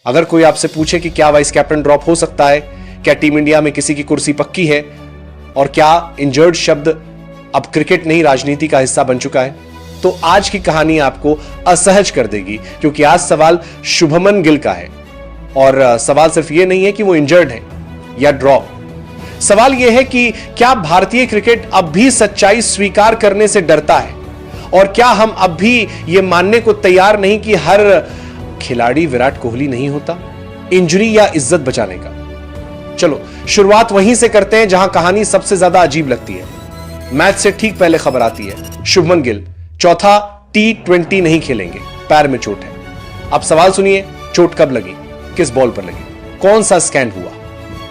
अगर कोई आपसे पूछे कि क्या वाइस कैप्टन ड्रॉप हो सकता है, क्या टीम इंडिया में किसी की कुर्सी पक्की है, और क्या इंजर्ड शब्द अब क्रिकेट नहीं राजनीति का हिस्सा बन चुका है, तो आज की कहानी आपको असहज कर देगी, क्योंकि आज सवाल शुभमन गिल का है। और सवाल सिर्फ ये नहीं है कि वो इंजर्ड है या ड्रॉप, सवाल यह है कि क्या भारतीय क्रिकेट अब भी सच्चाई स्वीकार करने से डरता है, और क्या हम अब भी यह मानने को तैयार नहीं कि हर खिलाड़ी विराट कोहली नहीं होता, इंजरी या इज्जत बचाने का। चलो शुरुआत वहीं से करते हैं जहां कहानी सबसे ज्यादा अजीब लगती है। मैच से ठीक पहले खबर आती है शुभमन गिल चौथा T20 नहीं खेलेंगे, पैर में चोट है। अब सवाल सुनिए, चोट कब लगी, किस बॉल पर लगी, कौन सा स्कैन हुआ,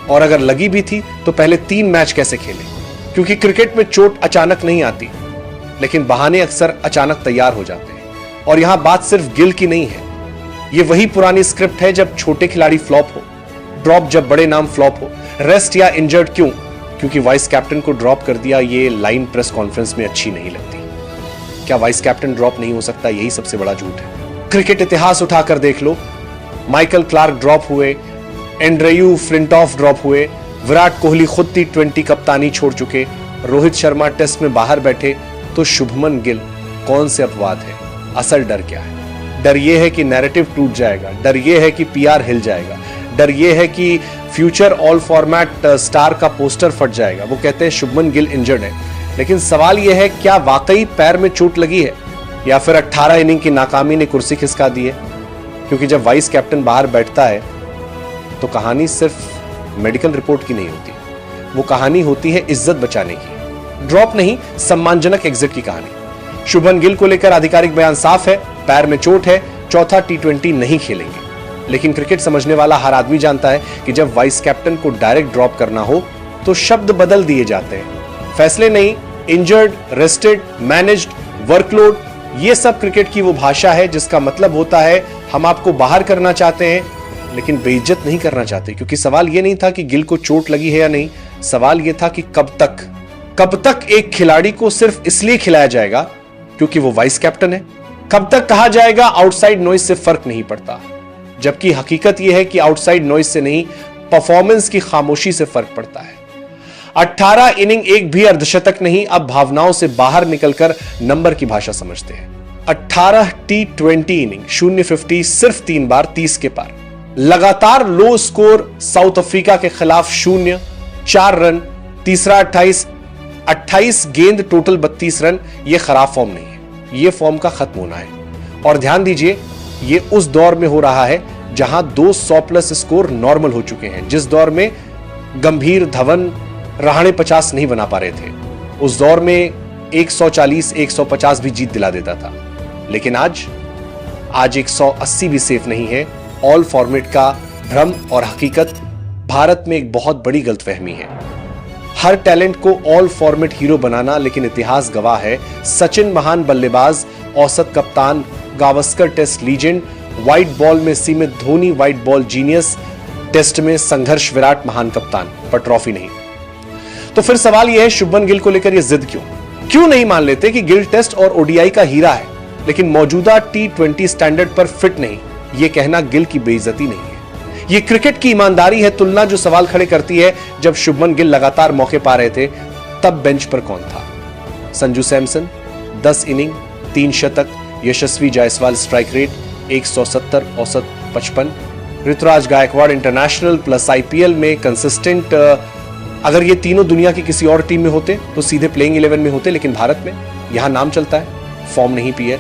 और अगर लगी भी थी तो पहले 3 मैच कैसे खेले, क्योंकि क्रिकेट में चोट अचानक नहीं आती, लेकिन बहाने अक्सर अचानक तैयार हो जाते हैं। और यहां बात सिर्फ गिल की नहीं है, यह वही पुरानी स्क्रिप्ट है जब छोटे खिलाड़ी फ्लॉप हो, ड्रॉप जब बड़े नाम फ्लॉप हो, रेस्ट या इंजर्ड क्यों, क्योंकि वाइस कैप्टन को ड्रॉप कर दिया, ये लाइन प्रेस कॉन्फ्रेंस में अच्छी नहीं लगती। क्या वाइस कैप्टन ड्रॉप नहीं हो सकता, यही सबसे बड़ा झूठ है। क्रिकेट इतिहास उठाकर देख लो, माइकल क्लार्क ड्रॉप हुए, एंड्रेयू फ्लिंटॉफ ड्रॉप हुए, विराट कोहली खुद T20 कप्तानी छोड़ चुके, रोहित शर्मा टेस्ट में बाहर बैठे, तो शुभमन गिल कौन से अपवाद है। असल डर क्या है? डर यह है कि नैरेटिव टूट जाएगा, डर यह है कि PR हिल जाएगा, डर यह है कि फ्यूचर ऑल फॉर्मेट स्टार का पोस्टर फट जाएगा। वो कहते हैं शुभमन गिल इंजर्ड है, लेकिन सवाल यह है क्या वाकई पैर में चोट लगी है, या फिर 18 इनिंग की नाकामी ने कुर्सी खिसका दी है। क्योंकि जब वाइस कैप्टन बाहर बैठता है तो कहानी सिर्फ मेडिकल रिपोर्ट की नहीं होती, वो कहानी होती है इज्जत बचाने की। ड्रॉप नहीं, सम्मानजनक एग्जिट की कहानी। शुभमन गिल को लेकर आधिकारिक बयान साफ है, पैर में चोट है, चौथा T20 नहीं खेलेंगे। लेकिन क्रिकेट समझने वाला हर आदमी जानता है कि जब वाइस कैप्टन को डायरेक्ट ड्रॉप करना हो तो शब्द बदल दिए जाते हैं, फैसले नहीं। इंजर्ड, रेस्टेड, मैनेज्ड, वर्कलोड, ये सब क्रिकेट की वो भाषा है जिसका मतलब होता है हम आपको बाहर करना चाहते हैं लेकिन बेइज्जत नहीं करना चाहते। क्योंकि सवाल ये नहीं था कि गिल को चोट लगी है या नहीं, सवाल ये था कि कब तक एक खिलाड़ी को सिर्फ इसलिए खिलाया जाएगा क्योंकि वो वाइस कैप्टन है, कब तक कहा जाएगा आउटसाइड नॉइज से फर्क नहीं पड़ता, जबकि हकीकत यह है कि आउटसाइड नॉइज से नहीं, परफॉर्मेंस की खामोशी से फर्क पड़ता है। 18 इनिंग एक भी अर्धशतक नहीं, अब भावनाओं से बाहर निकलकर नंबर की भाषा समझते हैं। 18 T20 इनिंग, 0-50 सिर्फ 3 बार 30 के पार, लगातार लो स्कोर साउथ अफ्रीका के खिलाफ 0, 4 रन, तीसरा 28 गेंद, टोटल 32 रन। यह खराब फॉर्म नहीं है, यह फॉर्म का खत्म होना है। और ध्यान दीजिए, यह उस दौर में हो रहा है जहां 2 100+ स्कोर नॉर्मल हो चुके हैं, जिस दौर में गंभीर, धवन, रहाणे 50 नहीं बना पा रहे थे। उस दौर में 140, 150 भी जीत दिला देता था। लेकिन आज 180 भी सेफ नहीं है। ऑल फॉर्मेट का भ्रम और हकीकत भारत में एक बहुत बड़ी गलतफहमी है। हर टैलेंट को ऑल फॉर्मेट हीरो बनाना, लेकिन इतिहास गवाह है सचिन महान बल्लेबाज, औसत कप्तान, Gavaskar test legend, white ball में सीमित Dhoni white ball genius, test में संघर्ष विराट महान कप्तान, पर ट्रॉफी नहीं। तो फिर सवाल यह है, शुभमन गिल को लेकर यह जिद क्यों नहीं मान लेते कि गिल टेस्ट और ODI का हीरा है लेकिन मौजूदा T20 स्टैंडर्ड पर फिट नहीं। यह कहना गिल की बेइज्जती नहीं है, यह क्रिकेट की ईमानदारी है। तुलना जो सवाल खड़े करती है, जब शुभमन गिल लगातार मौके पा रहे थे तब बेंच पर कौन था? संजू सैमसन 10 इनिंग 3 शतक, यशस्वी जायसवाल स्ट्राइक रेट 170, औसत 55, Ruturaj Gaikwad international plus IPL में कंसिस्टेंट। अगर ये तीनों दुनिया की किसी और टीम में होते तो सीधे प्लेइंग 11 में होते, लेकिन भारत में यहां नाम चलता है, फॉर्म नहीं पी है,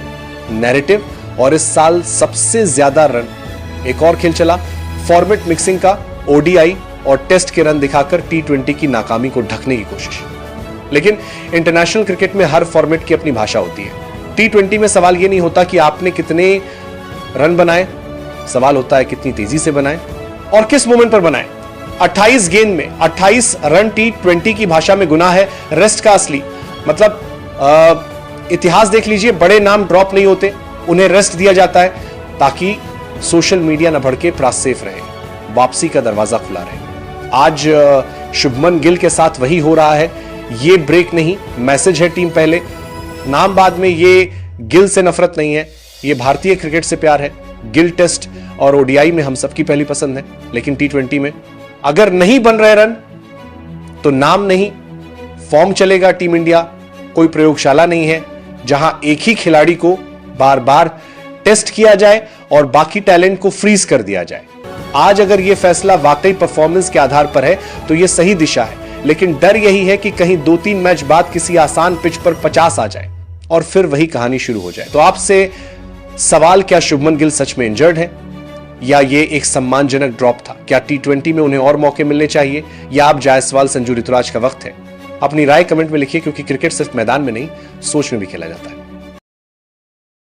नैरेटिव। और इस साल सबसे ज्यादा रन, एक और खेल चला, फॉर्मेट मिक्सिंग का, ODI और टेस्ट के रन दिखाकर T20 की नाकामी को ढकने की कोशिश। लेकिन इंटरनेशनल क्रिकेट में हर फॉर्मेट की अपनी भाषा होती है। T20 में सवाल यह नहीं होता कि आपने कितने रन बनाए, सवाल होता है कितनी तेजी से बनाए और किस मोमेंट पर बनाए। 28 गेंद में 28 रन T20 की भाषा में गुनाह है, रेस्ट का असली मतलब इतिहास देख लीजिए, बड़े नाम ड्रॉप नहीं होते, उन्हें रेस्ट दिया जाता है ताकि सोशल मीडिया न भड़के, प्रास सेफ रहे, वापसी का दरवाजा खुला रहे। आज शुभमन गिल के साथ वही हो रहा है। ये ब्रेक नहीं, मैसेज है टीम पहले, नाम बाद में। ये गिल से नफरत नहीं है, ये भारतीय क्रिकेट से प्यार है। गिल टेस्ट और ओडीआई में हम सबकी पहली पसंद है, लेकिन टी20 में अगर नहीं बन रहे रन तो नाम नहीं, फॉर्म चलेगा टीम इंडिया, कोई प्रयोगशाला नहीं है जहां एक ही खिलाड़ी को बार बार टेस्ट किया जाए और बाकी टैलेंट को फ्रीज कर दिया जाए। आज अगर यह फैसला वाकई परफॉर्मेंस के आधार पर है तो यह सही दिशा है, लेकिन डर यही है कि कहीं 2-3 मैच बाद किसी आसान पिच पर 50 आ जाए और फिर वही कहानी शुरू हो जाए। तो आपसे सवाल, क्या शुभमन गिल सच में इंजर्ड है या ये एक सम्मानजनक ड्रॉप था? क्या टी20 में उन्हें और मौके मिलने चाहिए या अब जायसवाल, संजू, ऋतुराज का वक्त है? अपनी राय कमेंट में लिखिए, क्योंकि क्रिकेट सिर्फ मैदान में नहीं, सोच में भी खेला जाता है।